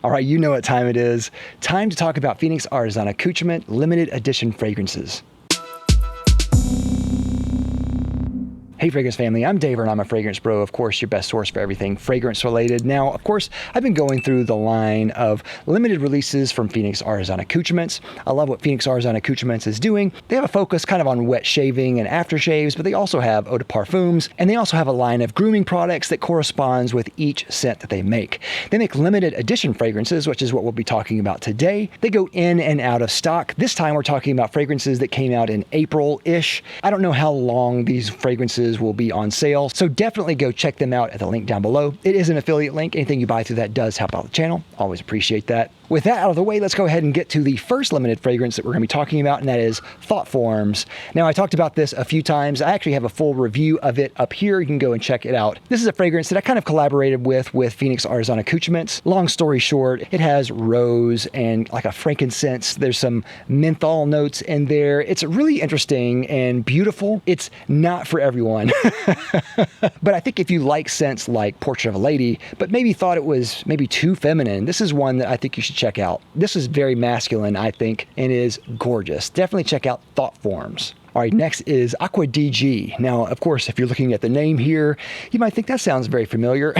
All right, you know what time it is. Time to talk about Phoenix Artisan Accoutrement limited edition fragrances. Hey fragrance family, I'm Dave and I'm a fragrance bro, of course your best source for everything fragrance related. Now, of course, I've been going through the line of limited releases from Phoenix Artisan Accoutrements. I love what Phoenix Artisan Accoutrements is doing. They have a focus kind of on wet shaving and aftershaves, but they also have eau de parfums, and they also have a line of grooming products that corresponds with each scent that they make. They make limited edition fragrances, which is what we'll be talking about today. They go in and out of stock. This time we're talking about fragrances that came out in April-ish. I don't know how long these fragrances will be on sale, so definitely go check them out at the link down below. It is an affiliate link. Anything you buy through that does help out the channel. Always appreciate that. With that out of the way, let's go ahead and get to the first limited fragrance that we're going to be talking about, and that is Thought Forms. Now, I talked about this a few times. I actually have a full review of it up here. You can go and check it out. This is a fragrance that I kind of collaborated with Phoenix Artisan Accoutrements. Long story short, it has rose and like a frankincense. There's some menthol notes in there. It's really interesting and beautiful. It's not for everyone. But I think if you like scents like Portrait of a Lady, but maybe thought it was maybe too feminine, this is one that I think you should check out. This is very masculine, I think, and is gorgeous. Definitely check out Thought Forms. All right, next is Aqua DG. Now, of course, if you're looking at the name here, you might think that sounds very familiar.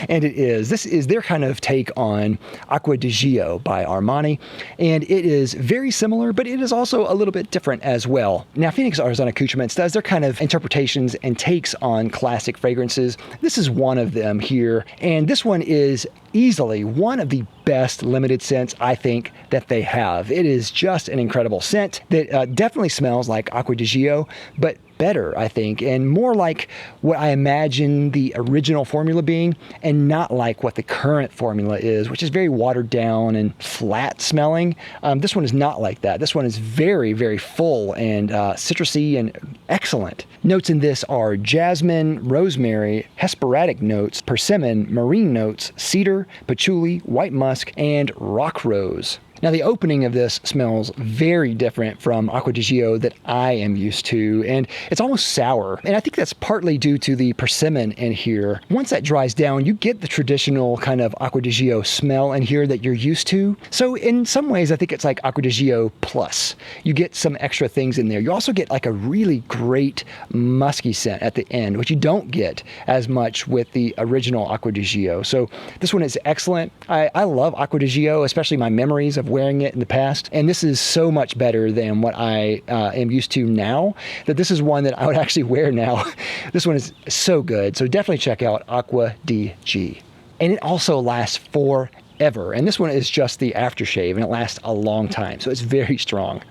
And it is. This is their kind of take on Acqua di Gio by Armani. And it is very similar, but it is also a little bit different as well. Now, Phoenix Artisan Accoutrements does their kind of interpretations and takes on classic fragrances. This is one of them here. And this one is easily one of the best limited scents I think that they have. It is just an incredible scent that definitely smells like Acqua di Gio, but better, I think, and more like what I imagine the original formula being, and not like what the current formula is, which is very watered down and flat smelling. This one is not like that. This one is very, very full and citrusy and excellent. Notes in this are jasmine, rosemary, hesperidic notes, persimmon, marine notes, cedar, patchouli, white musk, and rock rose. Now, the opening of this smells very different from Acqua di Gio that I am used to, and it's almost sour. And I think that's partly due to the persimmon in here. Once that dries down, you get the traditional kind of Acqua di Gio smell in here that you're used to. So in some ways, I think it's like Acqua di Gio plus. You get some extra things in there. You also get like a really great musky scent at the end, which you don't get as much with the original Acqua di Gio. So this one is excellent. I love Acqua di Gio, especially my memories of wearing it in the past, and this is so much better than what I am used to now, that this is one that I would actually wear now. This one is so good, so definitely check out Acqua di Gio. And it also lasts forever, and this one is just the aftershave, and it lasts a long time, so it's very strong.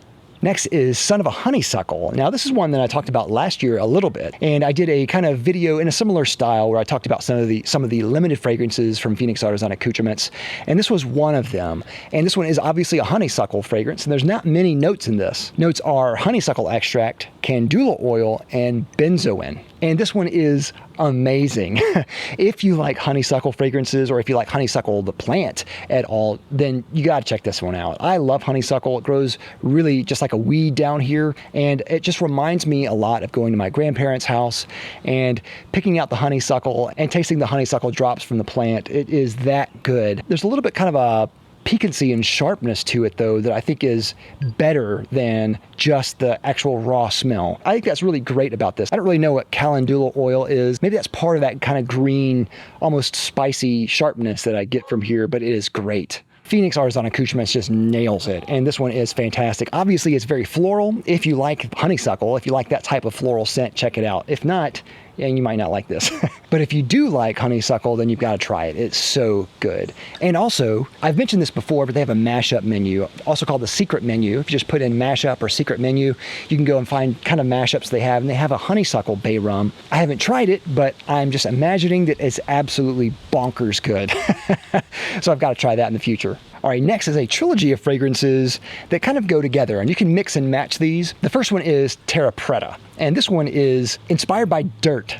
Next is Son of a Honeysuckle. Now, this is one that I talked about last year a little bit, and I did a kind of video in a similar style where I talked about some of the limited fragrances from Phoenix Artisan Accoutrements, and this was one of them. And this one is obviously a honeysuckle fragrance, and there's not many notes in this. Notes are honeysuckle extract, candula oil, and benzoin. And this one is amazing. If you like honeysuckle fragrances, or if you like honeysuckle the plant at all, then you gotta check this one out. I love honeysuckle. It grows really just like a weed down here, and it just reminds me a lot of going to my grandparents' house and picking out the honeysuckle and tasting the honeysuckle drops from the plant. It is that good. There's a little bit kind of a piquancy and sharpness to it, though, that I think is better than just the actual raw smell. I think that's really great about this. I don't really know what calendula oil is. Maybe that's part of that kind of green, almost spicy sharpness that I get from here, but it is great. Phoenix Artisan Accoutrements just nails it, and this one is fantastic. Obviously, it's very floral. If you like honeysuckle, if you like that type of floral scent, check it out. If not, yeah, you might not like this. But if you do like honeysuckle, then you've got to try it. It's so good. And also, I've mentioned this before, but they have a mashup menu, also called the secret menu. If you just put in mashup or secret menu, you can go and find kind of mashups they have, and they have a honeysuckle bay rum. I haven't tried it, but I'm just imagining that it's absolutely bonkers good. So I've got to try that in the future. All right, next is a trilogy of fragrances that kind of go together, and you can mix and match these. The first one is Terra Preta, and this one is inspired by dirt.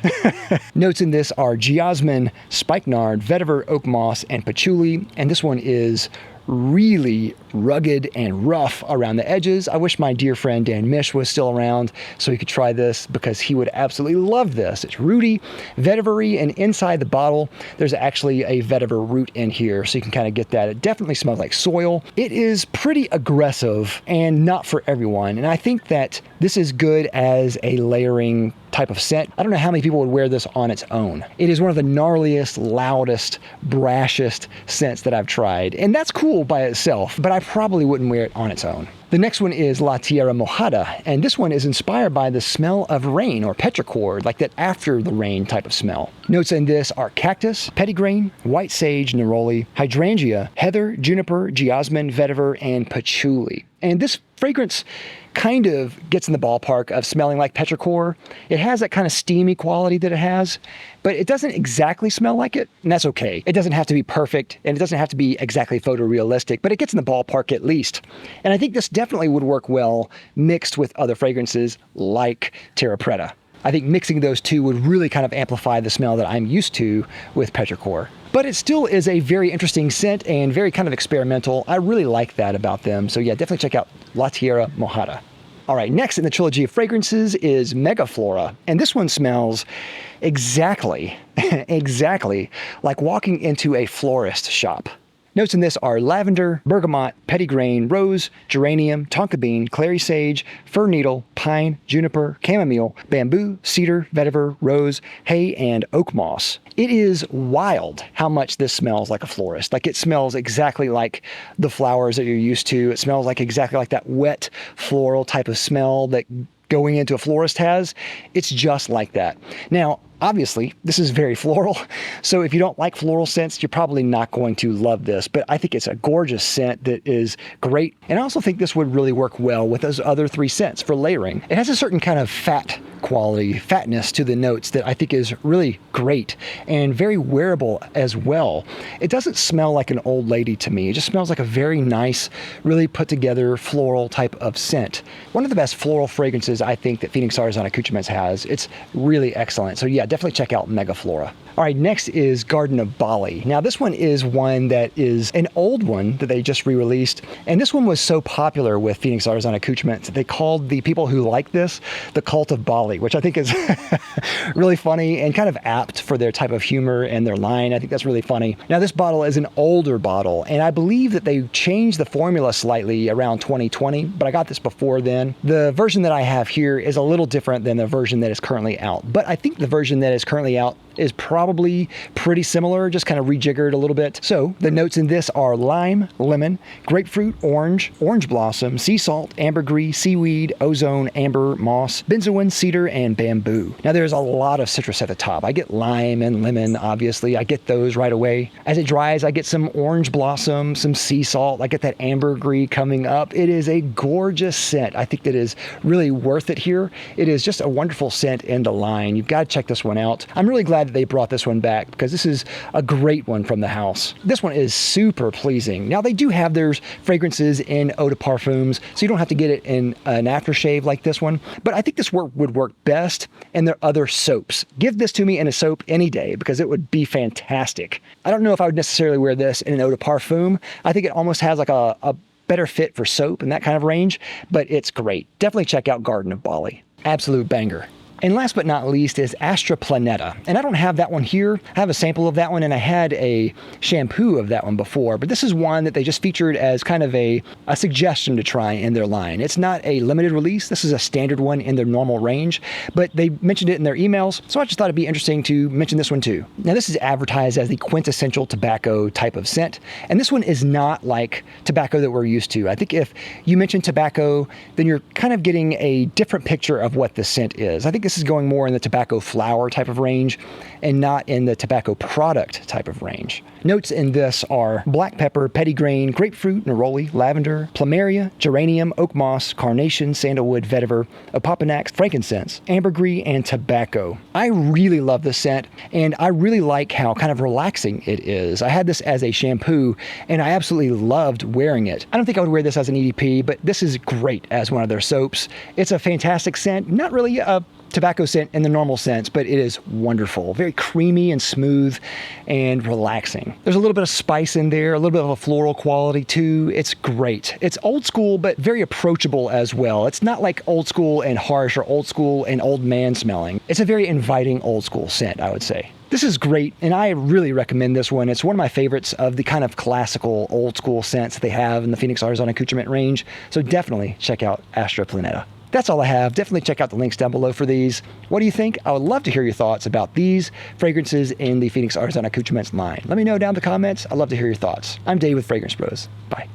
Notes in this are geosmin, spikenard, vetiver, oak moss, and patchouli, and this one is really, rugged and rough around the edges. I wish my dear friend Dan Mish was still around so he could try this, because he would absolutely love this. It's rooty, vetiver-y, and inside the bottle, there's actually a vetiver root in here, so you can kind of get that. It definitely smells like soil. It is pretty aggressive and not for everyone, and I think that this is good as a layering type of scent. I don't know how many people would wear this on its own. It is one of the gnarliest, loudest, brashest scents that I've tried, and that's cool by itself, but I probably wouldn't wear it on its own. The next one is La Tierra Mojada, and this one is inspired by the smell of rain, or petrichor, like that after the rain type of smell. Notes in this are cactus, petitgrain, white sage, neroli, hydrangea, heather, juniper, geosmin, vetiver, and patchouli. And this fragrance kind of gets in the ballpark of smelling like petrichor. It has that kind of steamy quality that it has, but it doesn't exactly smell like it, and that's okay. It doesn't have to be perfect, and it doesn't have to be exactly photorealistic, but it gets in the ballpark at least. And I think this definitely would work well mixed with other fragrances like Terra Preta. I think mixing those two would really kind of amplify the smell that I'm used to with petrichor. But it still is a very interesting scent and very kind of experimental. I really like that about them. So yeah, definitely check out La Tierra Mojada. All right, next in the trilogy of fragrances is Mega Flora. And this one smells exactly like walking into a florist shop. Notes in this are lavender, bergamot, petitgrain, rose, geranium, tonka bean, clary sage, fir needle, pine, juniper, chamomile, bamboo, cedar, vetiver, rose, hay, and oak moss. It is wild how much this smells like a florist. Like, it smells exactly like the flowers that you're used to. It smells like exactly like that wet floral type of smell that going into a florist has. It's just like that. Now, obviously, this is very floral, so if you don't like floral scents, you're probably not going to love this, but I think it's a gorgeous scent that is great, and I also think this would really work well with those other three scents for layering. It has a certain kind of fatness to the notes that I think is really great and very wearable as well. It doesn't smell like an old lady to me. It just smells like a very nice, really put together floral type of scent. One of the best floral fragrances I think that Phoenix Artisan Accoutrements has. It's really excellent. So yeah, definitely check out Mega Flora. All right, next is Garden of Bali. Now this one is one that is an old one that they just re-released, and this one was so popular with Phoenix Artisan Accoutrements that they called the people who like this the Cult of Bali, which I think is really funny and kind of apt for their type of humor and their line. I think that's really funny. Now this bottle is an older bottle, and I believe that they changed the formula slightly around 2020, but I got this before then. The version that I have here is a little different than the version that is currently out, but I think the version that is currently out is probably pretty similar, just kind of rejiggered a little bit. So the notes in this are lime, lemon, grapefruit, orange, orange blossom, sea salt, ambergris, seaweed, ozone, amber, moss, benzoin, cedar, and bamboo. Now there's a lot of citrus at the top. I get lime and lemon, obviously. I get those right away. As it dries, I get some orange blossom, some sea salt. I get that ambergris coming up. It is a gorgeous scent. I think that is really worth it here. It is just a wonderful scent in the line. You've got to check this one out. I'm really glad that they brought this one back because this is a great one from the house. This one is super pleasing. Now they do have their fragrances in eau de parfums, so you don't have to get it in an aftershave like this one, but I think this would work best in their other soaps. Give this to me in a soap any day because it would be fantastic. I don't know if I would necessarily wear this in an eau de parfum. I think it almost has like a better fit for soap and that kind of range, but it's great. Definitely check out Garden of Bali. Absolute banger. And last but not least is Astro Planeta. And I don't have that one here. I have a sample of that one, and I had a shampoo of that one before, but this is one that they just featured as kind of a suggestion to try in their line. It's not a limited release. This is a standard one in their normal range, but they mentioned it in their emails, so I just thought it'd be interesting to mention this one too. Now this is advertised as the quintessential tobacco type of scent, and this one is not like tobacco that we're used to. I think if you mention tobacco, then you're kind of getting a different picture of what the scent is. I think this is going more in the tobacco flower type of range and not in the tobacco product type of range. Notes in this are black pepper, petitgrain, grapefruit, neroli, lavender, plumeria, geranium, oak moss, carnation, sandalwood, vetiver, opopanax, frankincense, ambergris, and tobacco. I really love this scent, and I really like how kind of relaxing it is. I had this as a shampoo, and I absolutely loved wearing it. I don't think I would wear this as an EDP, but this is great as one of their soaps. It's a fantastic scent, not really a tobacco scent in the normal sense, but it is wonderful. Very creamy and smooth and relaxing. There's a little bit of spice in there, a little bit of a floral quality too. It's great. It's old school, but very approachable as well. It's not like old school and harsh or old school and old man smelling. It's a very inviting old school scent, I would say. This is great, and I really recommend this one. It's one of my favorites of the kind of classical old school scents that they have in the Phoenix Artisan Accoutrement range. So definitely check out Astro Planeta. That's all I have. Definitely check out the links down below for these. What do you think? I would love to hear your thoughts about these fragrances in the Phoenix Artisan Accoutrements line. Let me know down in the comments. I'd love to hear your thoughts. I'm Dave with Fragrance Bros. Bye.